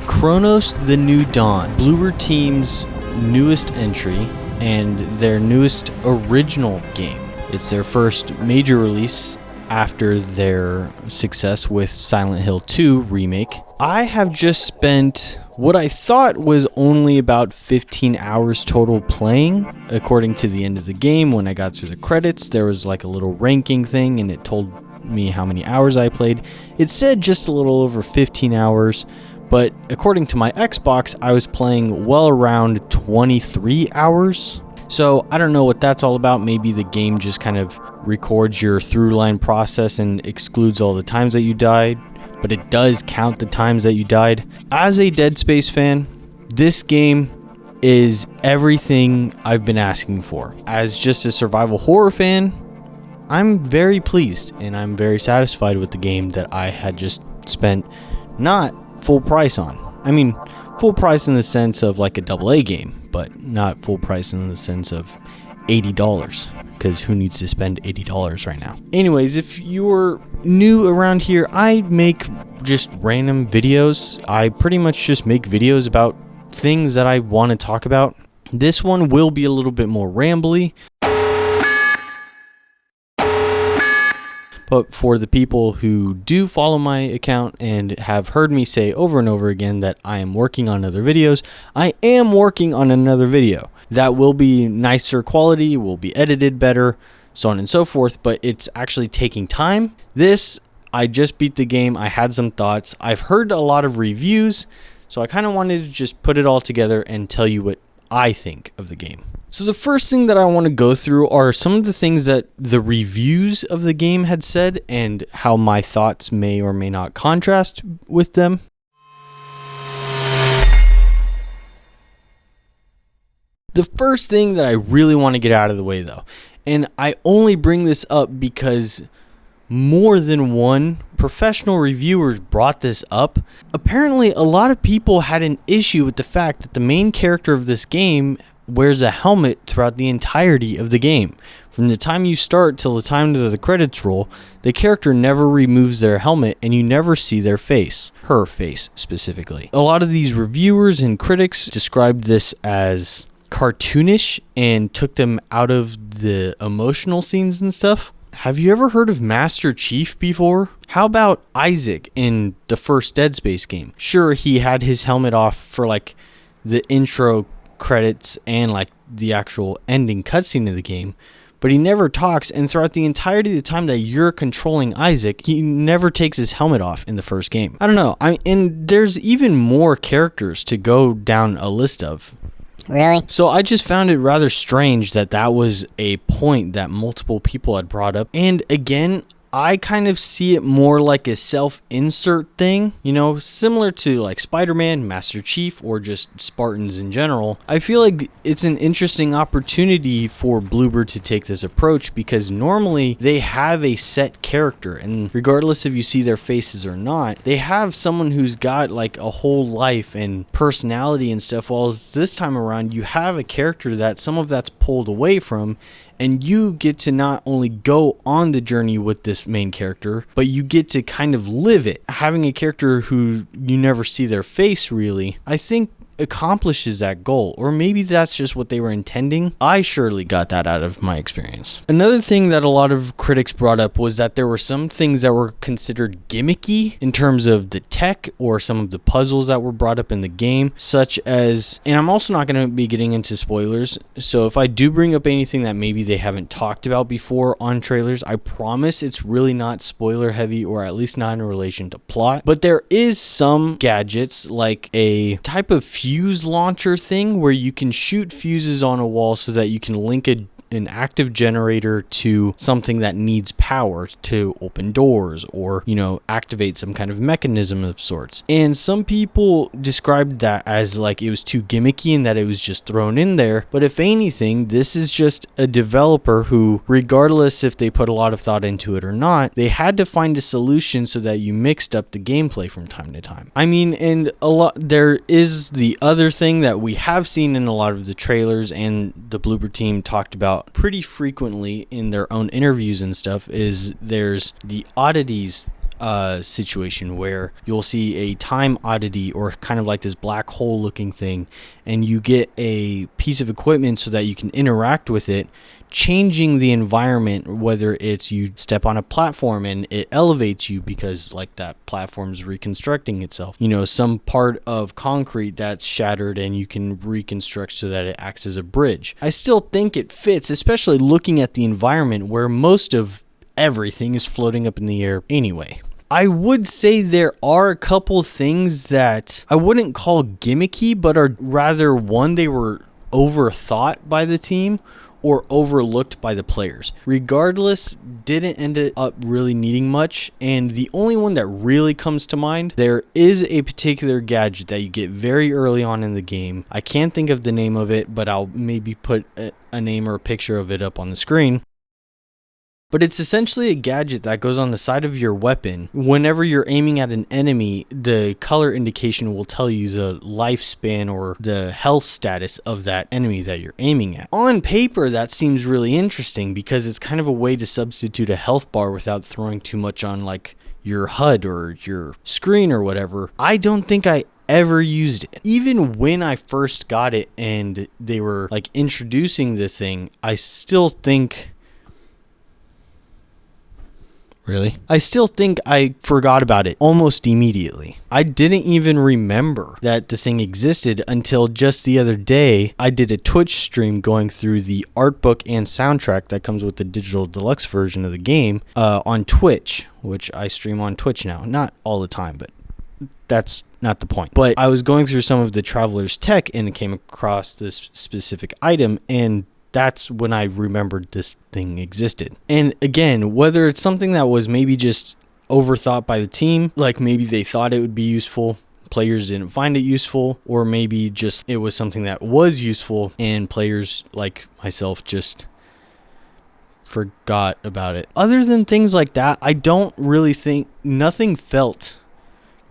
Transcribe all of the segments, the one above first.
CRONOS: The New Dawn, Bloober Team's newest entry and their newest original game. It's their first major release after their success with Silent Hill 2 remake. I have just spent what I thought was only about 15 hours total playing. According to the end of the game, when I got through the credits, there was like a little ranking thing and it told me how many hours I played. It said just a little over 15 hours, but according to my Xbox, I was playing well around 23 hours. So I don't know what that's all about. Maybe the game just kind of records your through line process and excludes all the times that you died, but it does count the times that you died. As a Dead Space fan, this game is everything I've been asking for. As just a survival horror fan, I'm very pleased and I'm very satisfied with the game that I had just spent not full price on. I mean, full price in the sense of like a AA game, but not full price in the sense of $80, because who needs to spend $80 right now? Anyways, if you're new around here, I make just random videos. I pretty much just make videos about things that I want to talk about. This one will be a little bit more rambly. But for the people who do follow my account and have heard me say over and over again that I am working on other videos, I am working on another video. That will be nicer quality, will be edited better, so on and so forth, but it's actually taking time. This, I just beat the game, I had some thoughts. I've heard a lot of reviews, so I kind of wanted to just put it all together and tell you what I think of the game. So the first thing that I want to go through are some of the things that the reviews of the game had said and how my thoughts may or may not contrast with them. The first thing that I really want to get out of the way though, and I only bring this up because more than one professional reviewer brought this up. Apparently a lot of people had an issue with the fact that the main character of this game wears a helmet throughout the entirety of the game. From the time you start till the time that the credits roll, the character never removes their helmet and you never see their face. Her face specifically. A lot of these reviewers and critics described this as cartoonish and took them out of the emotional scenes and stuff. Have you ever heard of Master Chief before? How about Isaac in the first Dead Space game? Sure, he had his helmet off for like the intro credits and like the actual ending cutscene of the game, but he never talks, and throughout the entirety of the time that you're controlling Isaac, he never takes his helmet off in the first game. I don't know. And there's even more characters to go down a list of. Really? So I just found it rather strange that that was a point that multiple people had brought up. And again, I kind of see it more like a self-insert thing, you know, similar to like Spider-Man, Master Chief, or just Spartans in general. I feel like it's an interesting opportunity for Bloober to take this approach because normally they have a set character, and regardless if you see their faces or not, they have someone who's got like a whole life and personality and stuff, while this time around you have a character that some of that's pulled away from, and you get to not only go on the journey with this main character, but you get to kind of live it. Having a character who you never see their face really, I think accomplishes that goal, or maybe that's just what they were intending. I surely got that out of my experience. Another thing that a lot of critics brought up was that there were some things that were considered gimmicky in terms of the tech or some of the puzzles that were brought up in the game, such as, and I'm also not going to be getting into spoilers, so if I do bring up anything that maybe they haven't talked about before on trailers, I promise it's really not spoiler heavy, or at least not in relation to plot. But there is some gadgets like a type of fuse launcher thing where you can shoot fuses on a wall so that you can link an active generator to something that needs power to open doors or, you know, activate some kind of mechanism of sorts. And some people described that as like it was too gimmicky and that it was just thrown in there. But if anything, this is just a developer who, regardless if they put a lot of thought into it or not, they had to find a solution so that you mixed up the gameplay from time to time. I mean, and there is the other thing that we have seen in a lot of the trailers and the Bloober team talked about pretty frequently in their own interviews and stuff, is there's the oddities situation where you'll see a time oddity or kind of like this black hole looking thing, and you get a piece of equipment so that you can interact with it, changing the environment, whether it's you step on a platform and it elevates you because like that platform's reconstructing itself, some part of concrete that's shattered and you can reconstruct so that it acts as a bridge. I still think it fits, especially looking at the environment where most of everything is floating up in the air anyway. I would say there are a couple things that I wouldn't call gimmicky, but are rather they were overthought by the team or overlooked by the players. Regardless, didn't end up really needing much, and the only one that really comes to mind, there is a particular gadget that you get very early on in the game. I can't think of the name of it, but I'll maybe put a name or a picture of it up on the screen. But it's essentially a gadget that goes on the side of your weapon. Whenever you're aiming at an enemy, the color indication will tell you the lifespan or the health status of that enemy that you're aiming at. On paper, that seems really interesting because it's kind of a way to substitute a health bar without throwing too much on like your HUD or your screen or whatever. I don't think I ever used it. Even when I first got it and they were like introducing the thing, I still think I forgot about it almost immediately. I didn't even remember that the thing existed until just the other day. I did a Twitch stream going through the art book and soundtrack that comes with the digital deluxe version of the game on Twitch, which I stream on Twitch now. Not all the time, but that's not the point. But I was going through some of the Traveler's Tech and came across this specific item, and that's when I remembered this thing existed. And again, whether it's something that was maybe just overthought by the team, like maybe they thought it would be useful, players didn't find it useful, or maybe just it was something that was useful and players like myself just forgot about it. Other than things like that, I don't really think nothing felt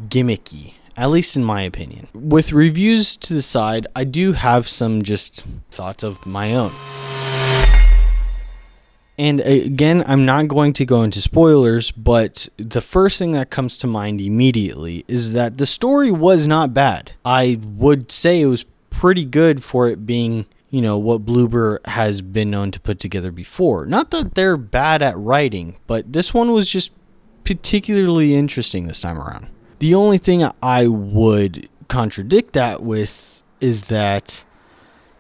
gimmicky, at least in my opinion. With reviews to the side, I do have some just thoughts of my own. And again, I'm not going to go into spoilers, but the first thing that comes to mind immediately is that the story was not bad. I would say it was pretty good for it being, what Bloober has been known to put together before. Not that they're bad at writing, but this one was just particularly interesting this time around. The only thing I would contradict that with is that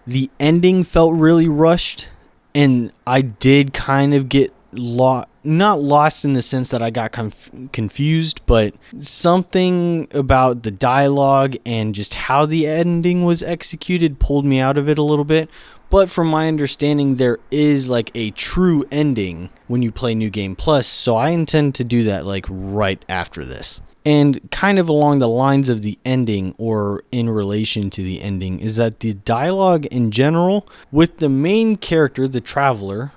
the ending felt really rushed, and I did kind of get not lost in the sense that I got confused, but something about the dialogue and just how the ending was executed pulled me out of it a little bit. But from my understanding, there is like a true ending when you play New Game Plus, so I intend to do that like right after this. And kind of along the lines of the ending, or in relation to the ending, is that the dialogue in general with the main character, the Traveler,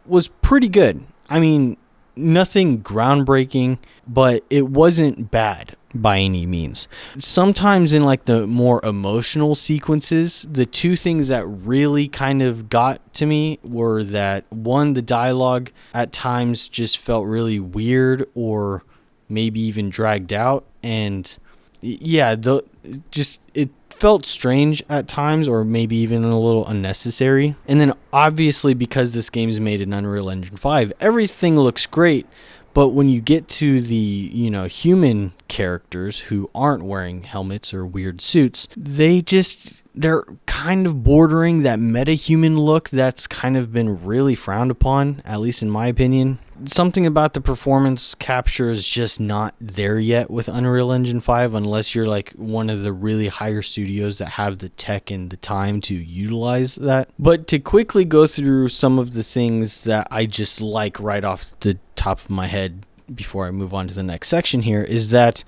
was pretty good. I mean, nothing groundbreaking, but it wasn't bad by any means. Sometimes in like the more emotional sequences, the two things that really kind of got to me were that one, the dialogue at times just felt really weird or maybe even dragged out, and it felt strange at times, or maybe even a little unnecessary. And then obviously, because this game's made in Unreal Engine 5, everything looks great, but when you get to the human characters who aren't wearing helmets or weird suits, they're kind of bordering that meta-human look that's kind of been really frowned upon, at least in my opinion. Something about the performance capture is just not there yet with Unreal Engine 5, unless you're like one of the really higher studios that have the tech and the time to utilize that. But to quickly go through some of the things that I just like right off the top of my head before I move on to the next section here, is that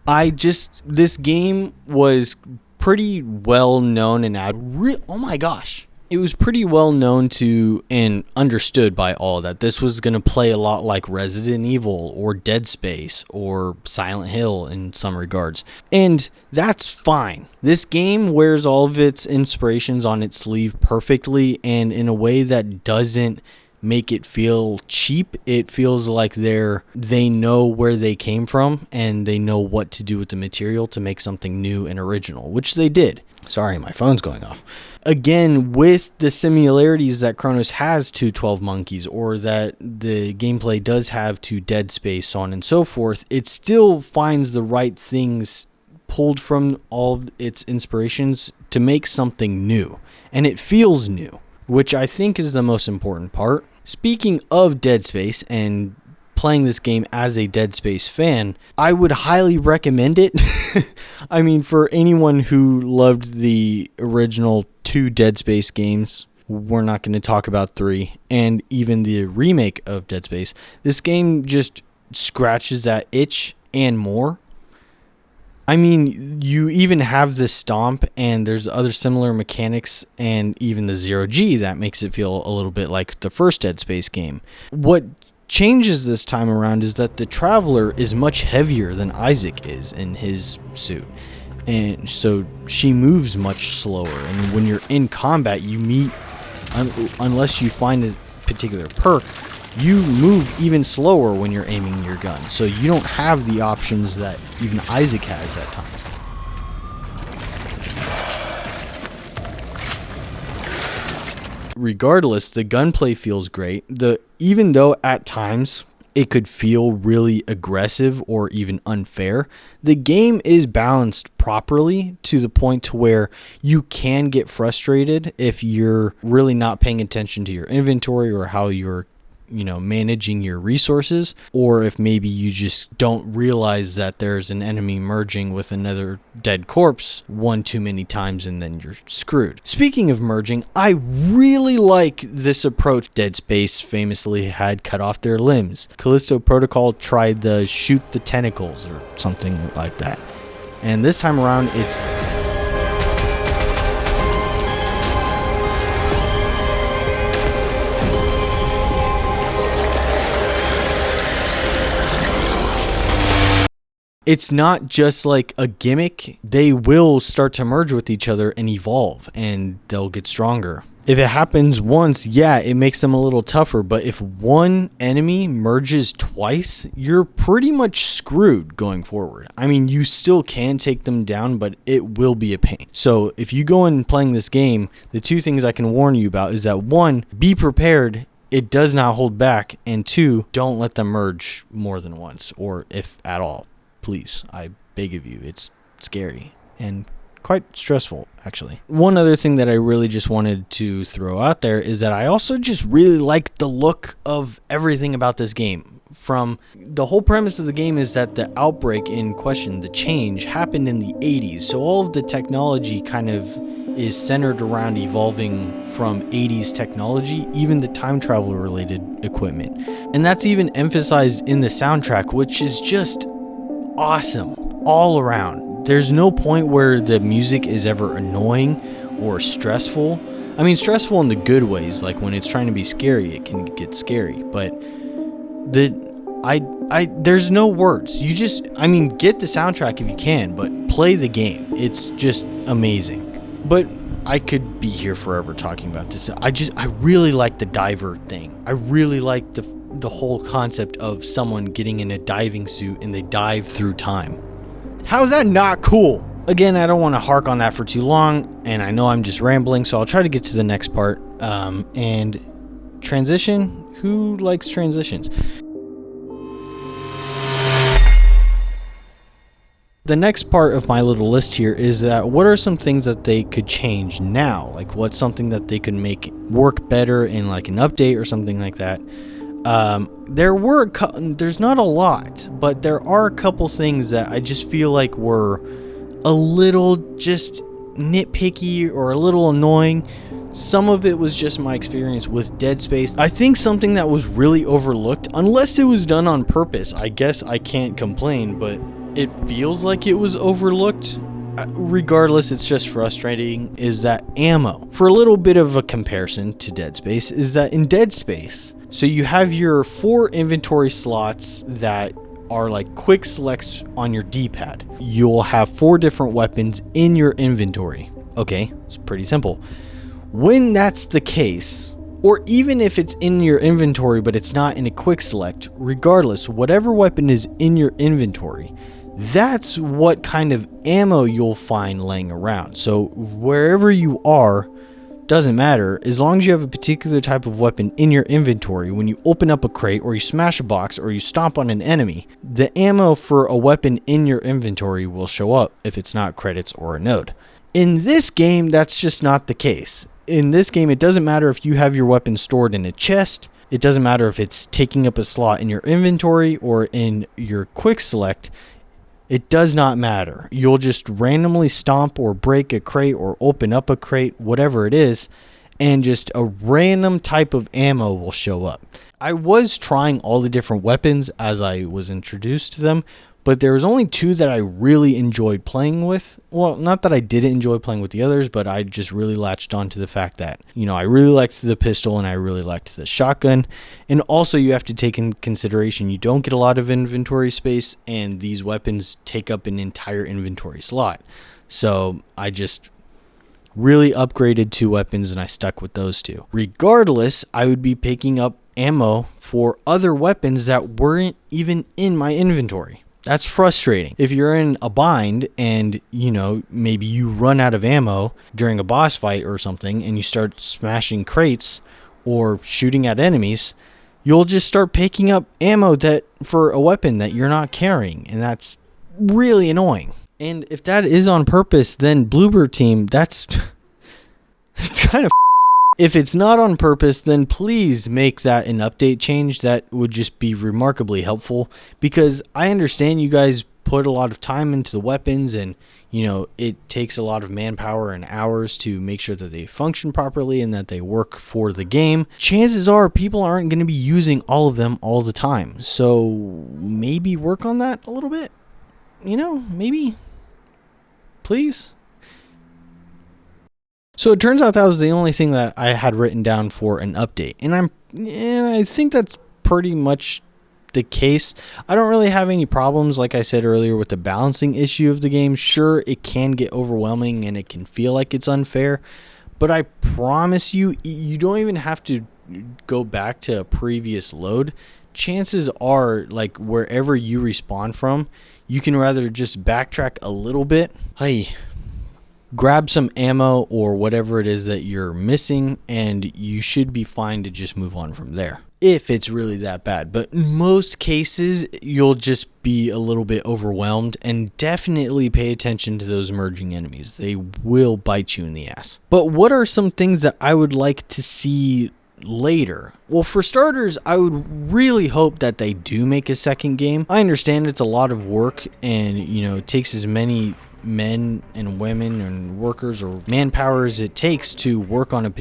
this game was pretty well known and it was pretty well known to and understood by all that this was going to play a lot like Resident Evil or Dead Space or Silent Hill in some regards. And that's fine. This game wears all of its inspirations on its sleeve perfectly, and in a way that doesn't make it feel cheap. It feels like they know where they came from and they know what to do with the material to make something new and original, which they did. Sorry, my phone's going off. Again, with the similarities that Chronos has to 12 Monkeys, or that the gameplay does have to Dead Space, so on and so forth, it still finds the right things pulled from all its inspirations to make something new. And it feels new, which I think is the most important part. Speaking of Dead Space and playing this game as a Dead Space fan, I would highly recommend it. I mean, for anyone who loved the original 2 Dead Space games, we're not going to talk about 3, and even the remake of Dead Space, this game just scratches that itch and more. I mean, you even have the stomp, and there's other similar mechanics, and even the 0G that makes it feel a little bit like the first Dead Space game. What changes this time around is that the Traveler is much heavier than Isaac is in his suit, and so she moves much slower, and when you're in combat, you meet, unless you find a particular perk, you move even slower when you're aiming your gun, so you don't have the options that even Isaac has at times. Regardless, the gunplay feels great. Even though at times it could feel really aggressive or even unfair, the game is balanced properly to the point to where you can get frustrated if you're really not paying attention to your inventory or how you're managing your resources, or if maybe you just don't realize that there's an enemy merging with another dead corpse one too many times and then you're screwed. Speaking of merging, I really like this approach. Dead Space famously had cut off their limbs. Callisto Protocol tried the shoot the tentacles or something like that. And this time around, it's not just like a gimmick. They will start to merge with each other and evolve, and they'll get stronger. If it happens once, yeah, it makes them a little tougher, but if one enemy merges twice, you're pretty much screwed going forward. I mean, you still can take them down, but it will be a pain. So if you go in playing this game, the 2 things I can warn you about is that 1, be prepared. It does not hold back, and 2, don't let them merge more than once, or if at all. Please, I beg of you. It's scary and quite stressful, actually. One other thing that I really just wanted to throw out there is that I also just really like the look of everything about this game. From the whole premise of the game is that the outbreak in question, the change, happened in the 80s. So all of the technology kind of is centered around evolving from 80s technology, even the time travel related equipment. And that's even emphasized in the soundtrack, which is just awesome all around. There's no point where the music is ever annoying or stressful. I mean, stressful in the good ways, like when it's trying to be scary, it can get scary. But there's no words. You just, get the soundtrack if you can, but play the game. It's just amazing. But I could be here forever talking about this. I really like the diver thing. I really like the whole concept of someone getting in a diving suit and they dive through time. How's that not cool? Again, I don't want to hark on that for too long, and I know I'm just rambling, so I'll try to get to the next part. And transition? Who likes transitions? The next part of my little list here is that what are some things that they could change now? Like, what's something that they could make work better in like an update or something like that? There's not a lot, but there are a couple things that I just feel like were a little just nitpicky or a little annoying. Some of it was just my experience with Dead Space. I think something that was really overlooked, unless it was done on purpose, I guess I can't complain, but it feels like it was overlooked. Regardless, it's just frustrating, is that ammo. For a little bit of a comparison to Dead Space, is that in Dead Space, so you have your 4 inventory slots that are like quick selects on your D-pad. You'll have 4 different weapons in your inventory. Okay, it's pretty simple. When that's the case, Or even if it's in your inventory but it's not in a quick select, regardless, whatever weapon is in your inventory, that's what kind of ammo you'll find laying around. So wherever you are, doesn't matter, as long as you have a particular type of weapon in your inventory. When you open up a crate or you smash a box or you stomp on an enemy, the ammo for a weapon in your inventory will show up if it's not credits or a node. In this game, that's just not the case. In this game, it doesn't matter if you have your weapon stored in a chest. It doesn't matter if it's taking up a slot in your inventory or in your quick select. It does not matter. You'll just randomly stomp or break a crate or open up a crate, whatever it is, and just a random type of ammo will show up. I was trying all the different weapons as I was introduced to them, but there was only 2 that I really enjoyed playing with. Well, not that I didn't enjoy playing with the others, but I just really latched on to the fact that, I really liked the pistol and I really liked the shotgun. And also you have to take in consideration you don't get a lot of inventory space, and these weapons take up an entire inventory slot. So I just really upgraded 2 weapons and I stuck with those 2. Regardless, I would be picking up ammo for other weapons that weren't even in my inventory. That's frustrating. If you're in a bind and, maybe you run out of ammo during a boss fight or something and you start smashing crates or shooting at enemies, you'll just start picking up ammo that for a weapon that you're not carrying, and that's really annoying. And if that is on purpose, then Bluebird team, it's kind of if it's not on purpose, then please make that an update change. That would just be remarkably helpful, because I understand you guys put a lot of time into the weapons and, it takes a lot of manpower and hours to make sure that they function properly and that they work for the game. Chances are people aren't going to be using all of them all the time. So maybe work on that a little bit, maybe, please. So it turns out that was the only thing that I had written down for an update. And I think that's pretty much the case. I don't really have any problems, like I said earlier, with the balancing issue of the game. Sure, it can get overwhelming and it can feel like it's unfair, but I promise you, you don't even have to go back to a previous load. Chances are, like, wherever you respawn from, you can rather just backtrack a little bit. Hey, grab some ammo or whatever it is that you're missing, and you should be fine to just move on from there if it's really that bad. But in most cases, you'll just be a little bit overwhelmed, and definitely pay attention to those emerging enemies. They will bite you in the ass. But what are some things that I would like to see later? Well, for starters, I would really hope that they do make a second game. I understand it's a lot of work, and it takes as many men and women and workers or manpower as it takes to work on a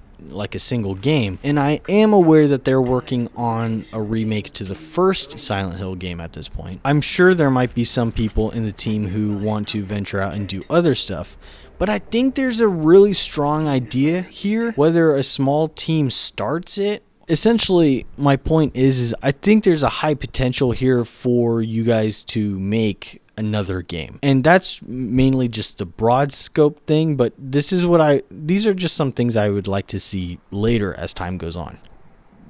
single game. And I am aware that they're working on a remake to the first Silent Hill game at this point. I'm sure there might be some people in the team who want to venture out and do other stuff, but I think there's a really strong idea here. Whether a small team starts it, essentially my point is I think there's a high potential here for you guys to make another game. And that's mainly just the broad scope thing, but these are just some things I would like to see later as time goes on,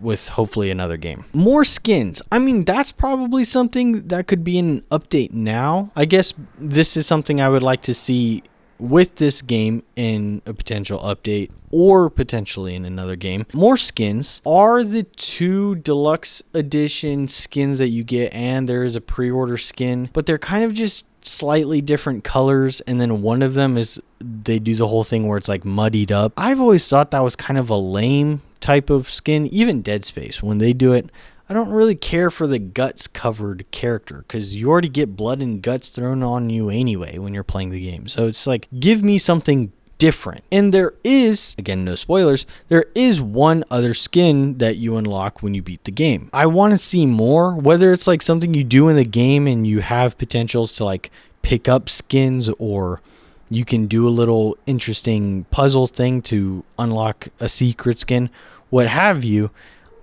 with hopefully another game. More skins. I mean, that's probably something that could be an update now. I guess this is something I would like to see with this game in a potential update, or potentially in another game. More skins. Are the 2 deluxe edition skins that you get, and there is a pre-order skin, but they're kind of just slightly different colors, and then one of them is they do the whole thing where it's like muddied up. I've always thought that was kind of a lame type of skin. Even Dead Space, when they do it, I don't really care for the guts covered character, because you already get blood and guts thrown on you anyway when you're playing the game. So it's like, give me something different. And there is, again, no spoilers, there is one other skin that you unlock when you beat the game. I want to see more, whether it's like something you do in the game and you have potentials to like pick up skins, or you can do a little interesting puzzle thing to unlock a secret skin, what have you.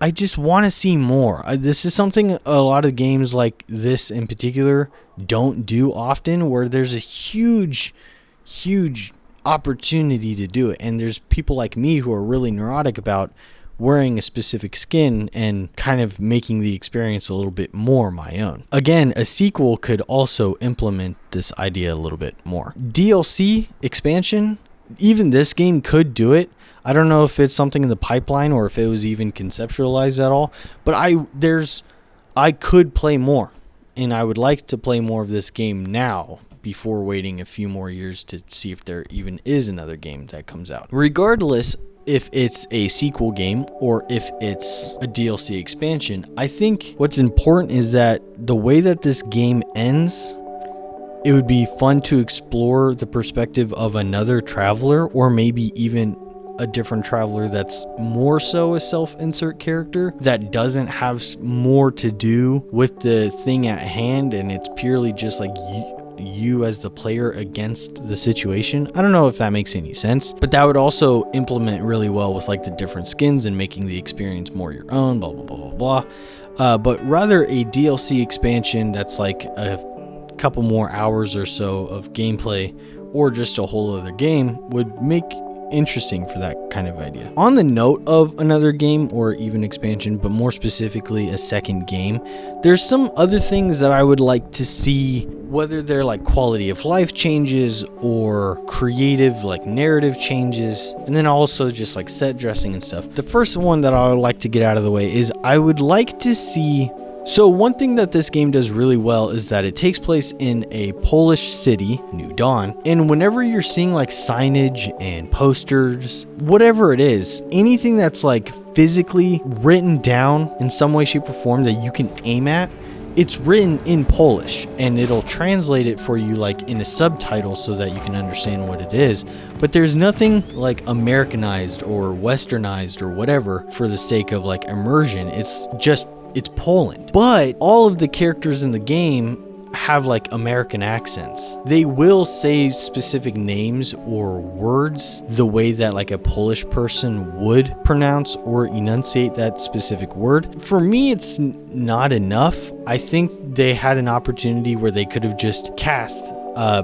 I just want to see more. This is something a lot of games like this in particular don't do often, where there's a huge opportunity to do it. And there's people like me who are really neurotic about wearing a specific skin and kind of making the experience a little bit more my own. Again, a sequel could also implement this idea a little bit more. DLC expansion, even this game could do it. I don't know if it's something in the pipeline or if it was even conceptualized at all, but I could play more, and I would like to play more of this game now before waiting a few more years to see if there even is another game that comes out. Regardless if it's a sequel game or if it's a DLC expansion, I think what's important is that the way that this game ends, it would be fun to explore the perspective of another traveler, or maybe even a different traveler that's more so a self-insert character that doesn't have more to do with the thing at hand, and it's purely just like you as the player against the situation. I don't know if that makes any sense, but that would also implement really well with like the different skins and making the experience more your own, blah, blah, blah, blah, blah. But rather a DLC expansion that's like a couple more hours or so of gameplay, or just a whole other game, would make interesting for that kind of idea. On the note of another game or even expansion, but more specifically a second game, there's some other things that I would like to see, whether they're like quality of life changes or creative like narrative changes, and then also just like set dressing and stuff. The first one that I would like to get out of the way is I would like to see. So one thing that this game does really well is that it takes place in a Polish city, New Dawn, and whenever you're seeing like signage and posters, whatever it is, anything that's like physically written down in some way, shape, or form that you can aim at, it's written in Polish, and it'll translate it for you like in a subtitle so that you can understand what it is. But there's nothing like Americanized or Westernized or whatever for the sake of like immersion. It's Poland. But all of the characters in the game have like American accents. They will say specific names or words the way that like a Polish person would pronounce or enunciate that specific word. For me, it's not enough. I think they had an opportunity where they could have just cast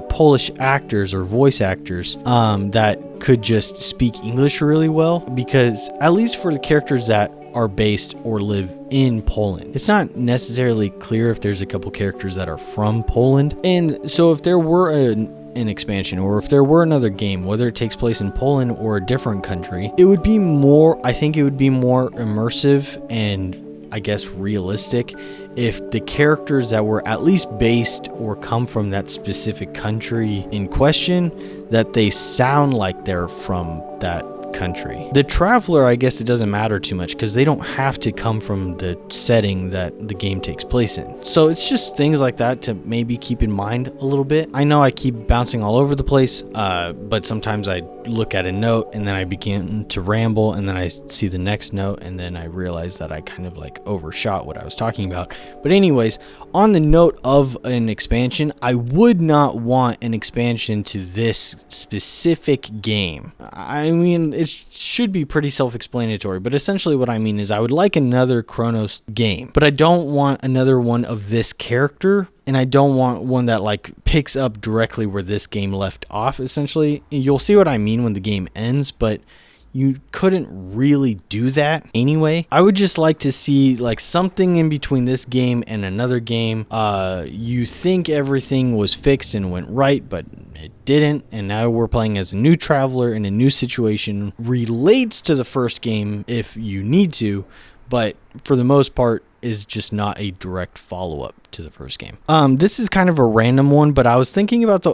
Polish actors or voice actors that could just speak English really well, because at least for the characters that are based or live in Poland, it's not necessarily clear if there's a couple characters that are from Poland. And so if there were an expansion, or if there were another game, whether it takes place in Poland or a different country, it would be more, I think it would be more immersive and I guess realistic if the characters that were at least based or come from that specific country in question, that they sound like they're from that country. The traveler, I guess it doesn't matter too much because they don't have to come from the setting that the game takes place in. So it's just things like that to maybe keep in mind a little bit. I know I keep bouncing all over the place, but sometimes I look at a note and then I begin to ramble, and then I see the next note and then I realize that I kind of like overshot what I was talking about. But anyways, on the note of an expansion, I would not want an expansion to this specific game. I mean, it should be pretty self-explanatory, but essentially what I mean is I would like another CRONOS game, but I don't want another one of this character, and I don't want one that like picks up directly where this game left off. Essentially, you'll see what I mean when the game ends, but you couldn't really do that anyway. I would just like to see like something in between this game and another game. You think everything was fixed and went right, but it didn't, and now we're playing as a new traveler in a new situation. Relates to the first game if you need to, but for the most part is just not a direct follow-up to the first game. This is kind of a random one, but I was thinking about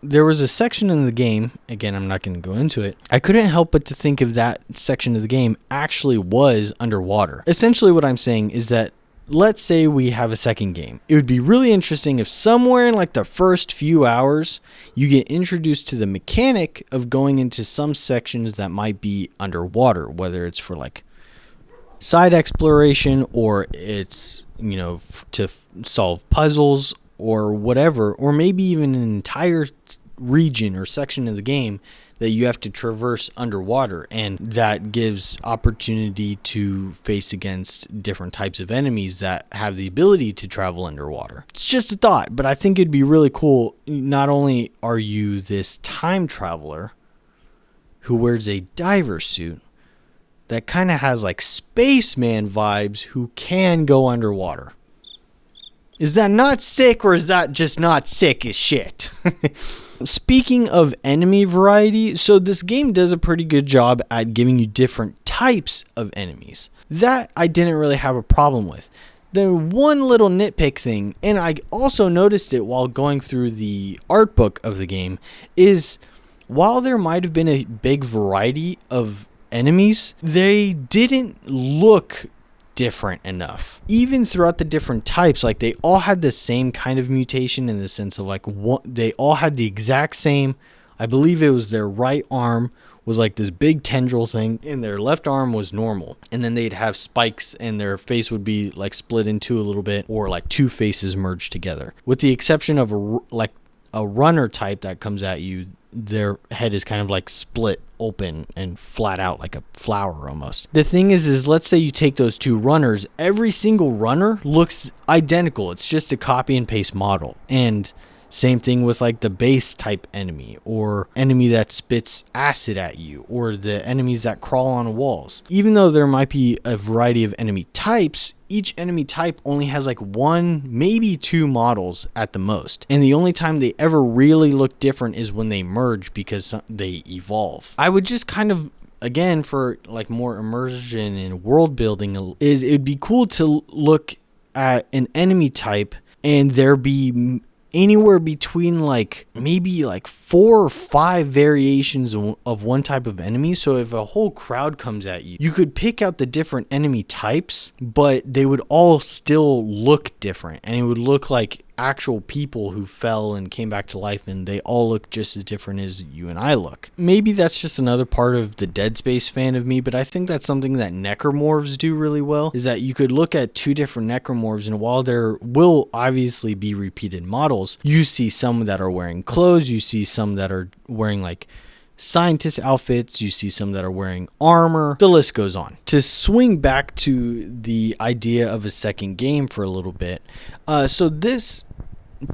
there was a section in the game, again, I'm not going to go into it. I couldn't help but to think of that section of the game actually was underwater. Essentially what I'm saying is that let's say we have a second game. It would be really interesting if somewhere in like the first few hours, you get introduced to the mechanic of going into some sections that might be underwater, whether it's for like side exploration or it's, you know, to solve puzzles or whatever, or maybe even an entire region or section of the game that you have to traverse underwater, and that gives opportunity to face against different types of enemies that have the ability to travel underwater. It's just a thought, but I think it'd be really cool. Not only are you this time traveler who wears a diver suit that kind of has like spaceman vibes who can go underwater. Is that not sick, or is that just not sick as shit? Speaking of enemy variety, so this game does a pretty good job at giving you different types of enemies. That I didn't really have a problem with. The one little nitpick thing, and I also noticed it while going through the art book of the game, is while there might have been a big variety of enemies, they didn't look different enough. Even throughout the different types, like they all had the same kind of mutation in the sense of like they all had the exact same, I believe it was their right arm was like this big tendril thing and their left arm was normal, and then they'd have spikes and their face would be like split into a little bit, or like two faces merged together, with the exception of a runner type that comes at you. Their head is kind of like split open and flat out like a flower almost. The thing is let's say you take those two runners, every single runner looks identical. It's just a copy and paste model. And same thing with like the base type enemy, or enemy that spits acid at you, or the enemies that crawl on walls. Even though there might be a variety of enemy types, each enemy type only has like one, maybe two models at the most. And the only time they ever really look different is when they merge, because they evolve. I would just kind of, again, for like more immersion and world building, is it would be cool to look at an enemy type and there be anywhere between like maybe like 4 or 5 variations of one type of enemy. So if a whole crowd comes at you, you could pick out the different enemy types, but they would all still look different, and it would look like actual people who fell and came back to life, and they all look just as different as you and I look. Maybe that's just another part of the Dead Space fan of me, but I think that's something that necromorphs do really well, is that you could look at 2 different necromorphs, and while there will obviously be repeated models, you see some that are wearing clothes, you see some that are wearing like scientist outfits, you see some that are wearing armor, the list goes on. To swing back to the idea of a second game for a little bit, so this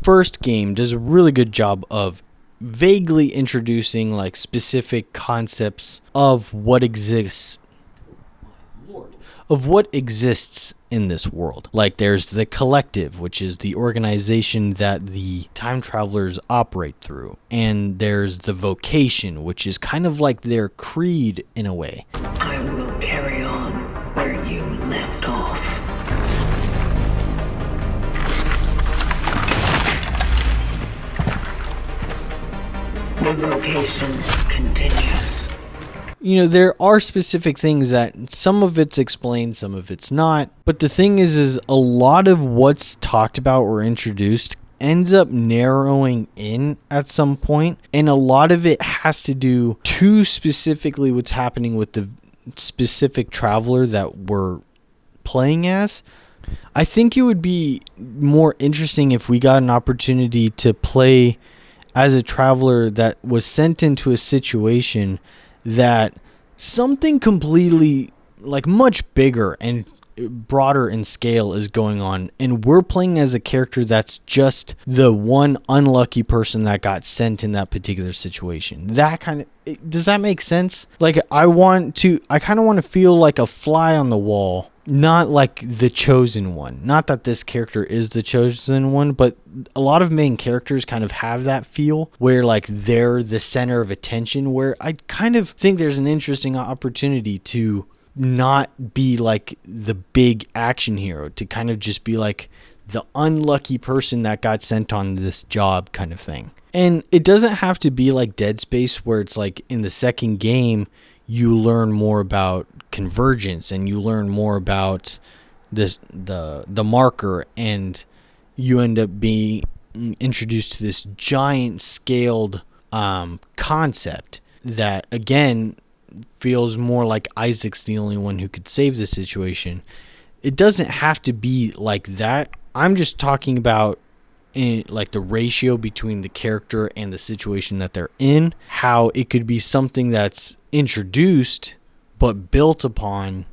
first game does a really good job of vaguely introducing like specific concepts of what exists in this world. Like there's the collective, which is the organization that the time travelers operate through, and there's the vocation, which is kind of like their creed in a way. I will carry on where you left off. The vocation continues. You know, there are specific things that some of it's explained, some of it's not. But the thing is a lot of what's talked about or introduced ends up narrowing in at some point. And a lot of it has to do to specifically what's happening with the specific traveler that we're playing as. I think it would be more interesting if we got an opportunity to play as a traveler that was sent into a situation that something completely like much bigger and broader in scale is going on, and we're playing as a character that's just the one unlucky person that got sent in that particular situation. That kind of, does that make sense? Like I kind of want to feel like a fly on the wall, not like the chosen one. Not that this character is the chosen one, but a lot of main characters kind of have that feel where like they're the center of attention, where I kind of think there's an interesting opportunity to not be like the big action hero, to kind of just be like the unlucky person that got sent on this job kind of thing. And it doesn't have to be like Dead Space, where it's like in the second game you learn more about convergence and you learn more about this the marker, and you end up being introduced to this giant scaled concept that again feels more like Isaac's the only one who could save the situation. It doesn't have to be like that. I'm just talking about like the ratio between the character and the situation that they're in, how it could be something that's introduced but built upon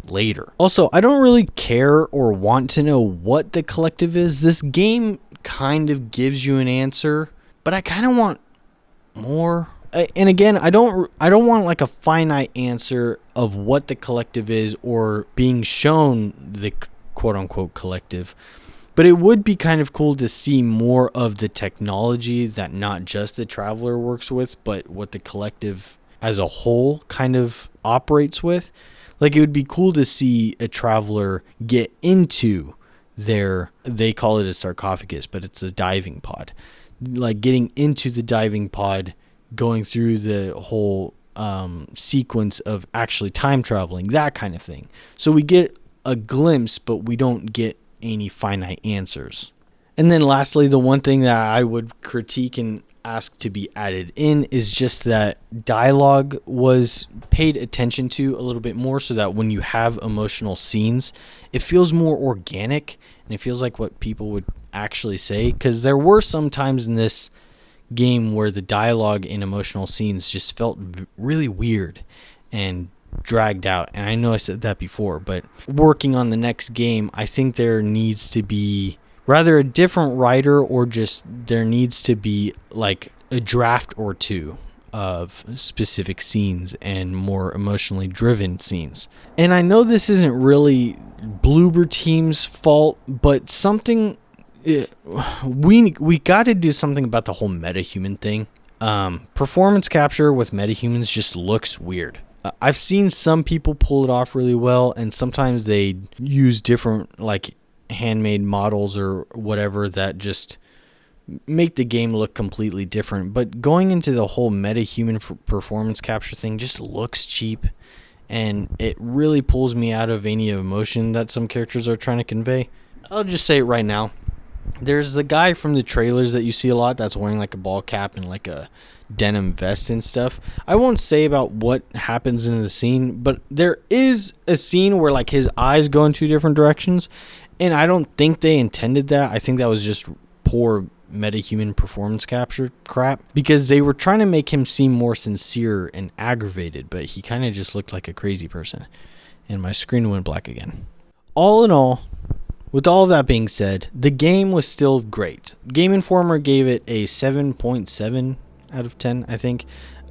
later. Also, I don't really care or want to know what the collective is. This game kind of gives you an answer, but I kind of want more. And again, I don't want like a finite answer of what the collective is or being shown the quote unquote collective. But it would be kind of cool to see more of the technology that not just the Traveler works with, but what the collective as a whole kind of operates with. Like, it would be cool to see a Traveler get into they call it a sarcophagus, but it's a diving pod. Like, getting into the diving pod, going through the whole sequence of actually time traveling, that kind of thing. So we get a glimpse, but we don't get any finite answers. And then lastly, the one thing that I would critique and ask to be added in is just that dialogue was paid attention to a little bit more, so that when you have emotional scenes, it feels more organic and it feels like what people would actually say. Because there were some times in this game where the dialogue in emotional scenes just felt really weird and dragged out. And I know I said that before, but working on the next game, I think there needs to be rather a different writer, or just there needs to be like a draft or two of specific scenes and more emotionally driven scenes. And I know this isn't really Bloober Team's fault, but something we got to do something about the whole metahuman thing. Performance capture with metahumans just looks weird. I've seen some people pull it off really well, and sometimes they use different like handmade models or whatever that just make the game look completely different. But going into the whole metahuman performance capture thing just looks cheap, and it really pulls me out of any emotion that some characters are trying to convey. I'll just say it right now. There's the guy from the trailers that you see a lot that's wearing like a ball cap and like a denim vest and stuff. I won't say about what happens in the scene, but there is a scene where like his eyes go in two different directions, and I don't think they intended that. I think that was just poor metahuman performance capture crap, because they were trying to make him seem more sincere and aggravated, but he kind of just looked like a crazy person. And my screen went black again. All in all, with all of that being said, the game was still great. Game Informer gave it a 7.7 out of 10, I think.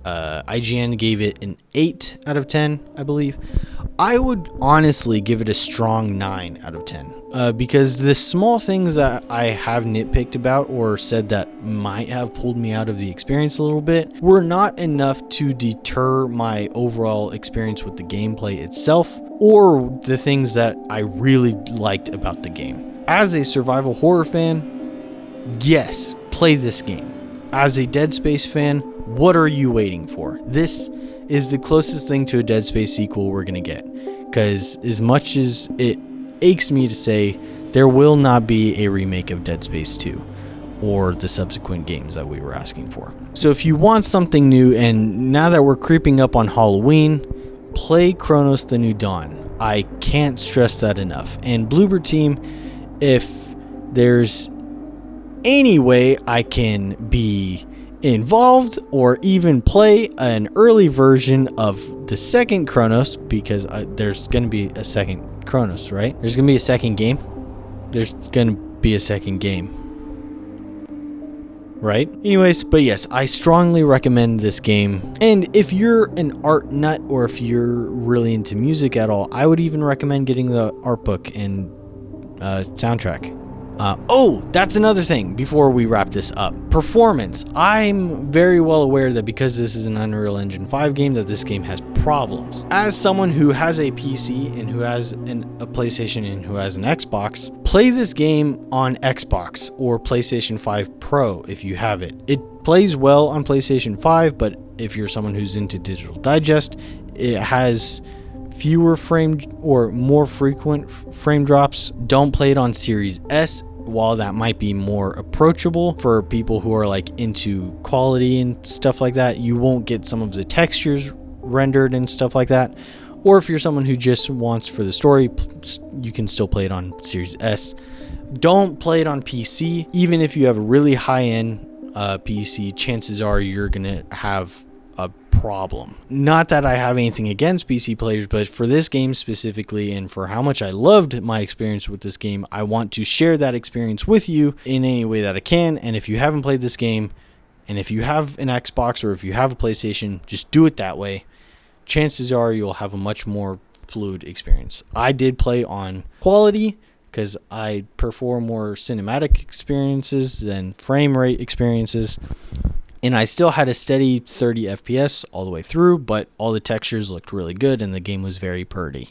IGN gave it an 8 out of 10, I believe. I would honestly give it a strong 9 out of 10, because the small things that I have nitpicked about or said that might have pulled me out of the experience a little bit were not enough to deter my overall experience with the gameplay itself or the things that I really liked about the game. As a survival horror fan, yes, play this game. As a Dead Space fan, what are you waiting for? This is the closest thing to a Dead Space sequel we're going to get. Because as much as it aches me to say, there will not be a remake of Dead Space 2 or the subsequent games that we were asking for. So if you want something new, and now that we're creeping up on Halloween, play CRONOS: The New Dawn. I can't stress that enough. And Bloober Team, if there's any way I can be involved or even play an early version of the second CRONOS, because there's going to be a second CRONOS, right? There's going to be a second game. There's going to be a second game, right? Anyways, but yes, I strongly recommend this game. And if you're an art nut, or if you're really into music at all, I would even recommend getting the art book and soundtrack. That's another thing before we wrap this up. Performance. I'm very well aware that because this is an Unreal Engine 5 game, that this game has problems. As someone who has a PC and who has a PlayStation and who has an Xbox, play this game on Xbox or PlayStation 5 Pro if you have it. It plays well on PlayStation 5, but if you're someone who's into Digital Digest, it has fewer frame or more frequent frame drops. Don't play it on Series S. While that might be more approachable for people who are like into quality and stuff like that, you won't get some of the textures rendered and stuff like that. Or if you're someone who just wants for the story, you can still play it on Series S. Don't play it on PC. Even if you have a really high-end PC, chances are you're gonna have a problem. Not that I have anything against PC players, but for this game specifically, and for how much I loved my experience with this game, I want to share that experience with you in any way that I can. And if you haven't played this game, And if you have an Xbox or if you have a PlayStation, just do it that way. Chances are you'll have a much more fluid experience. I did play on quality because I prefer more cinematic experiences than frame rate experiences. And I still had a steady 30 FPS all the way through, but all the textures looked really good and the game was very pretty.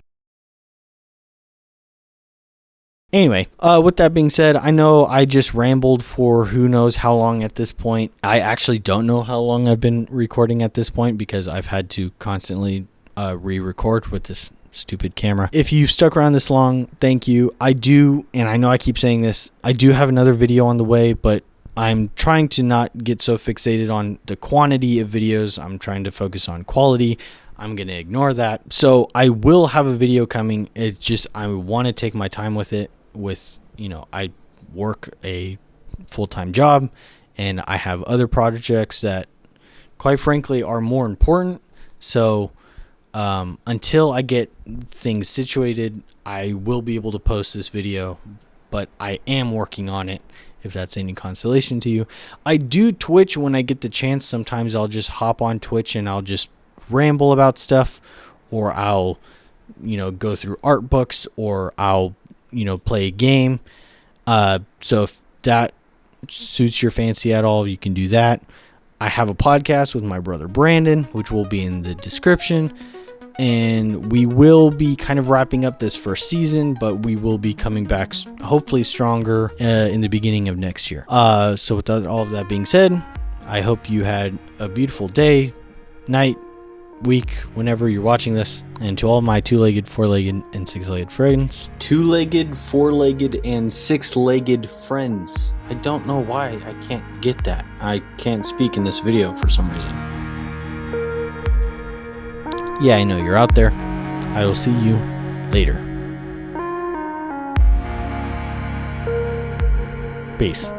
Anyway, with that being said, I know I just rambled for who knows how long at this point. I actually don't know how long I've been recording at this point because I've had to constantly re-record with this stupid camera. If you've stuck around this long, thank you. I do, and I know I keep saying this, I do have another video on the way, but I'm trying to not get so fixated on the quantity of videos. I'm trying to focus on quality. I'm going to ignore that. So I will have a video coming. It's just I want to take my time with it. I work a full-time job and I have other projects that quite frankly are more important. So until I get things situated, I will be able to post this video, but I am working on it, if that's any consolation to you. I do Twitch when I get the chance. Sometimes I'll just hop on Twitch and I'll just ramble about stuff, or I'll go through art books, or I'll play a game. So if that suits your fancy at all, you can do that. I have a podcast with my brother Brandon, which will be in the description, and we will be kind of wrapping up this first season, but we will be coming back hopefully stronger in the beginning of next year. So with all of that being said, I hope you had a beautiful day, night, week, whenever you're watching this. And to all my two-legged, four-legged, and six-legged friends. Two-legged, four-legged, and six-legged friends. I don't know why I can't get that. I can't speak in this video for some reason. Yeah, I know you're out there. I will see you later. Peace.